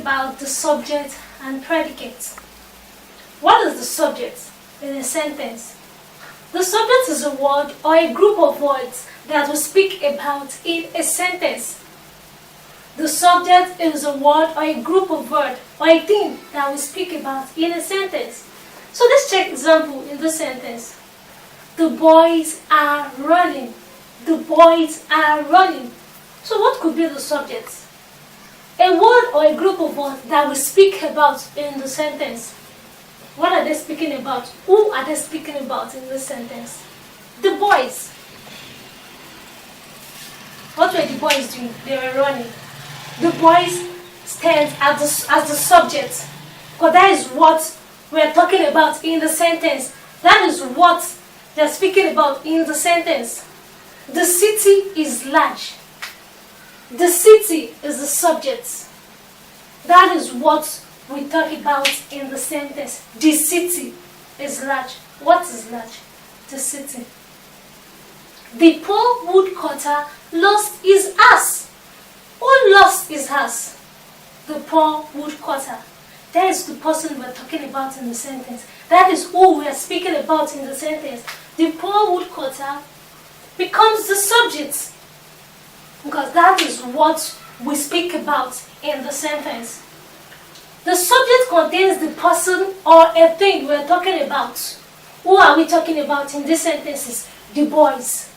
about the subject and predicate. What is the subject in a sentence? The subject is a word or a group of words that we speak about in a sentence. The subject is a word or a group of words or a thing that we speak about in a sentence. So let's check example in the sentence. The boys are running. The boys are running. So what could be the subject? A word or a group of words that we speak about in the sentence. What are they speaking about? Who are they speaking about in the sentence? The boys. What were the boys doing? They were running. The boys stand as the subject. Because that is what we are talking about in the sentence. That is what they are speaking about in the sentence. The city is large. The city is the subject. That is what we talk about in the sentence. The city is large. What is large? The city. The poor woodcutter lost his ass. Who lost his ass? The poor woodcutter. That is the person we are talking about in the sentence. That is who we are speaking about in the sentence. The poor woodcutter becomes the subject. Because that is what we speak about in the sentence. The subject contains the person or a thing we are talking about. Who are we talking about in these sentences? The boys.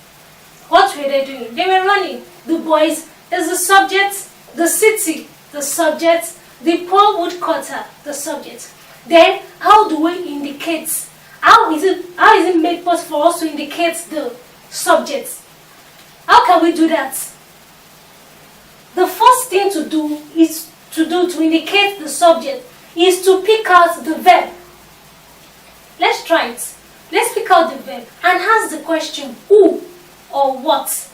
What were they doing? They were running. The boys is the subject, the city, the subject, the poor woodcutter, the subject. Then, how do we indicate? How is it made possible for us to indicate the subject? How can we do that? The first thing to do to indicate the subject is to pick out the verb. Let's try it. Let's pick out the verb and ask the question who or what.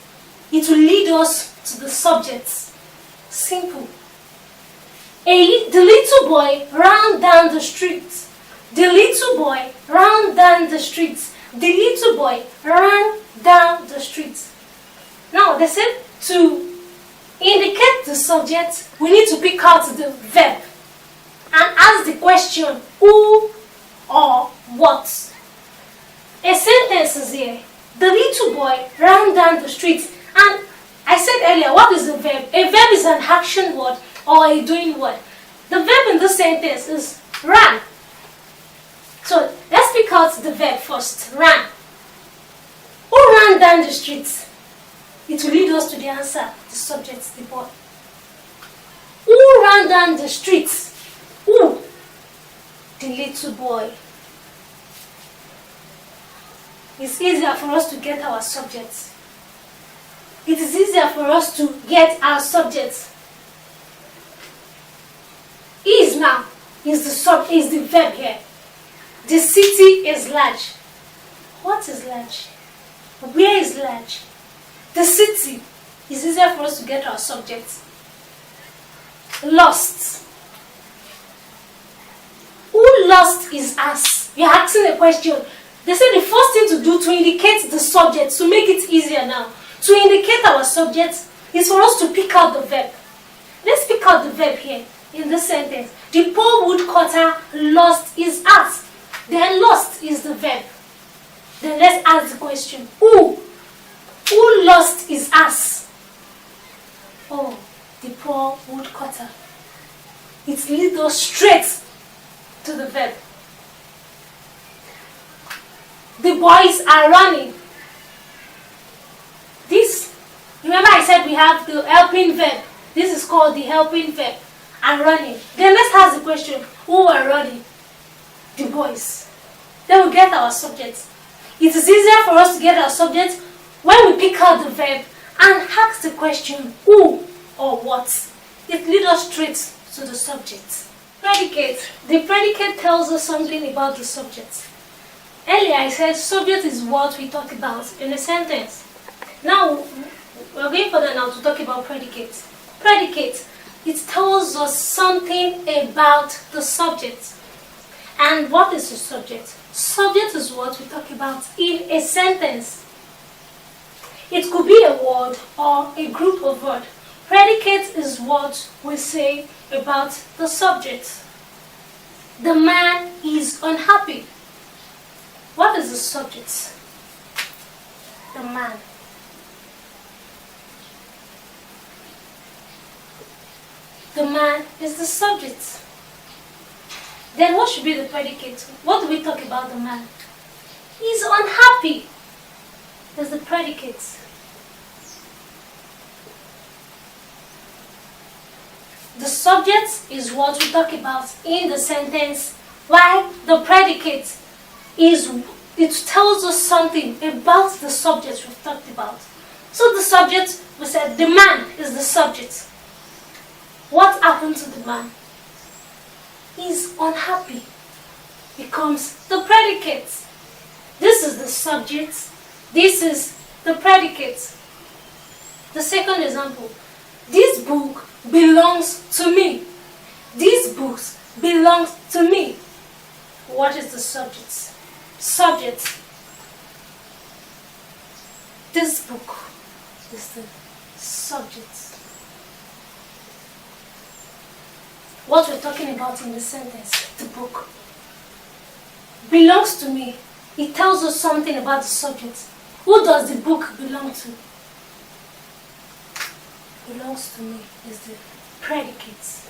It will lead us to the subject. Simple. The little boy ran down the street. The little boy ran down the street. The little boy ran down the street. Now they said to indicate the subject, we need to pick out the verb and ask the question who or what. A sentence is here. The little boy ran down the street. And I said earlier, what is a verb? A verb is an action word or a doing word. The verb in this sentence is ran. So let's pick out the verb first. Ran. Who ran down the street? It will lead us to the answer, the subject, the boy. Who ran down the street? Who? The little boy. It's easier for us to get our subjects. It is easier for us to get our subjects. Is now is the verb here. The city is large. What is large? Where is large? The city. It's easier for us to get our subjects. Lost. Who lost his ass? You're asking a question. They say the first thing to do to indicate the subject, to make it easier now, to indicate our subject, is for us to pick out the verb. Let's pick out the verb here in this sentence. The poor woodcutter lost his ass. Then lost is the verb. Then let's ask the question. Who? Who lost his ass? Oh, the poor woodcutter. It leads us straight to the verb. The boys are running. This, remember I said we have the helping verb. This is called the helping verb. And running. Then let's ask the question, who are running? The boys. Then we get our subject. It is easier for us to get our subject when we pick out the verb and ask the question, who or what. It leads us straight to the subject. Predicate. The predicate tells us something about the subject. Earlier I said subject is what we talk about in a sentence. Now we're going further now to talk about predicate. Predicate, it tells us something about the subject. And what is the subject? Subject is what we talk about in a sentence. It could be a word or a group of words Predicate is what we say about the subject. The man is unhappy. What is the subject? The man. The man is the subject. Then what should be the predicate? What do we talk about the man? He's unhappy. That's the predicate. The subject is what we talk about in the sentence, while the predicate is, it tells us something about the subject we've talked about. So the subject, we said the man is the subject. What happened to the man? He's unhappy. Becomes the predicate. This is the subject. This is the predicate. The second example. This book belongs to me. These books belong to me. What is the subject? Subject. This book is the subject. What we're talking about in the sentence, the book, belongs to me. It tells us something about the subject. Who does the book belong to? Belongs to me is the predicate.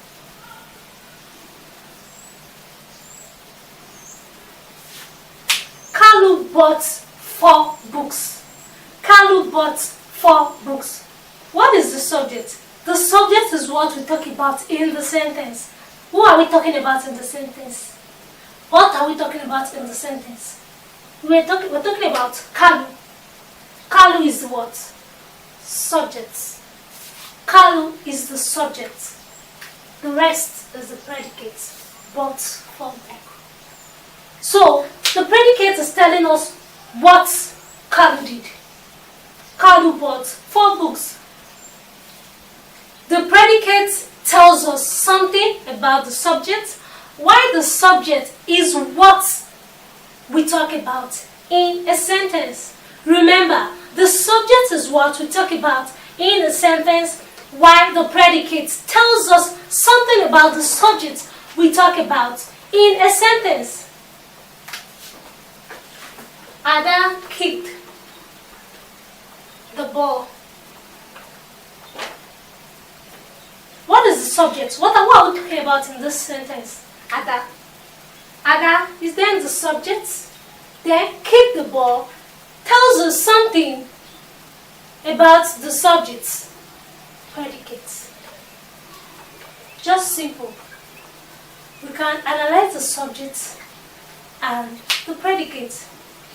Kalu bought 4 books. Kalu bought 4 books. What is the subject? The subject is what we talk about in the sentence. Who are we talking about in the sentence? What are we talking about in the sentence? We're talking about Kalu. Kalu is the what? Subject. Kalu is the subject. The rest is the predicate. Bought 4 books. So, the predicate is telling us what Kalu did. Kalu bought 4 books. The predicate tells us something about the subject, while the subject is what we talk about in a sentence. Remember, the subject is what we talk about in a sentence, while the predicate tells us something about the subject we talk about in a sentence. Ada kicked the ball. What is the subject? What are we talking about in this sentence? Ada. Ada is then the subject. Then kick the ball tells us something about the subject. Predicate. Just simple. We can analyze the subject and the predicate,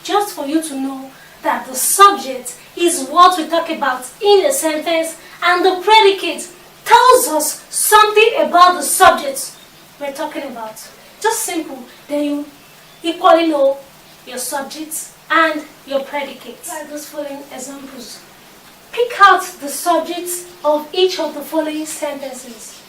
just for you to know that the subject is what we talk about in a sentence, and the predicate tells us something about the subject we're talking about. Just simple. Then you equally know your subject and your predicate. Like those following examples. Pick out the subjects of each of the following sentences.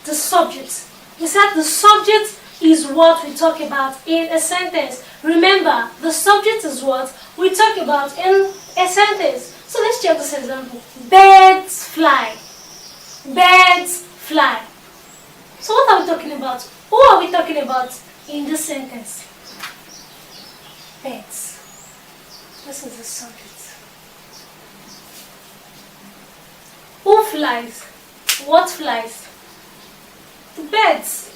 The subject. We said the subject is what we talk about in a sentence. Remember, the subject is what we talk about in a sentence. So let's check this example. Birds fly. Birds fly. So what are we talking about? Who are we talking about in this sentence? Birds. This is the subject. Who flies? What flies? The birds.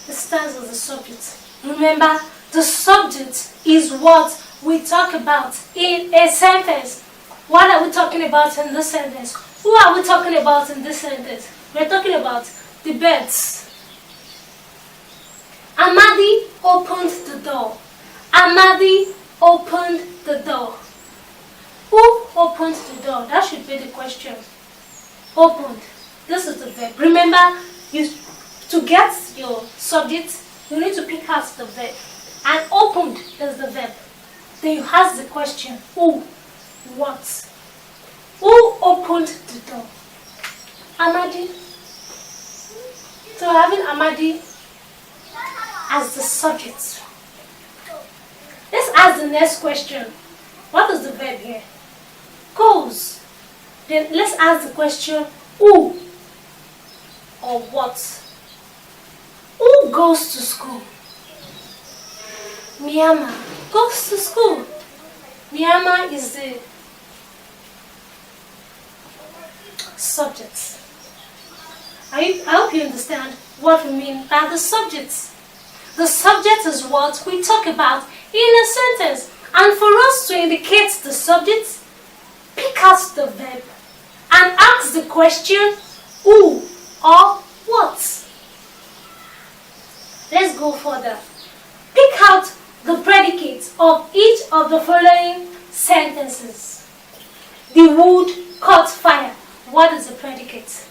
It stands as the subject. Remember, the subject is what we talk about in a sentence. What are we talking about in this sentence? Who are we talking about in this sentence? We're talking about the birds. Amadi opened the door. Amadi opened the door. Who opened the door? That should be the question. Opened. This is the verb. Remember, to get your subject, you need to pick out the verb. And opened is the verb. Then you ask the question, who? What? Who opened the door? Amadi. So having Amadi as the subject. Let's ask the next question. What is the verb here? Goes. Then let's ask the question, Who or what? Who goes to school? Myanmar goes to school. Myanmar is the subject. I hope you understand what we mean by the subjects. The subject is what we talk about in a sentence. And for us to indicate the subject, pick out the verb and ask the question who or what. Let's go further. Pick out the predicate of each of the following sentences. The wood caught fire. What is the predicate?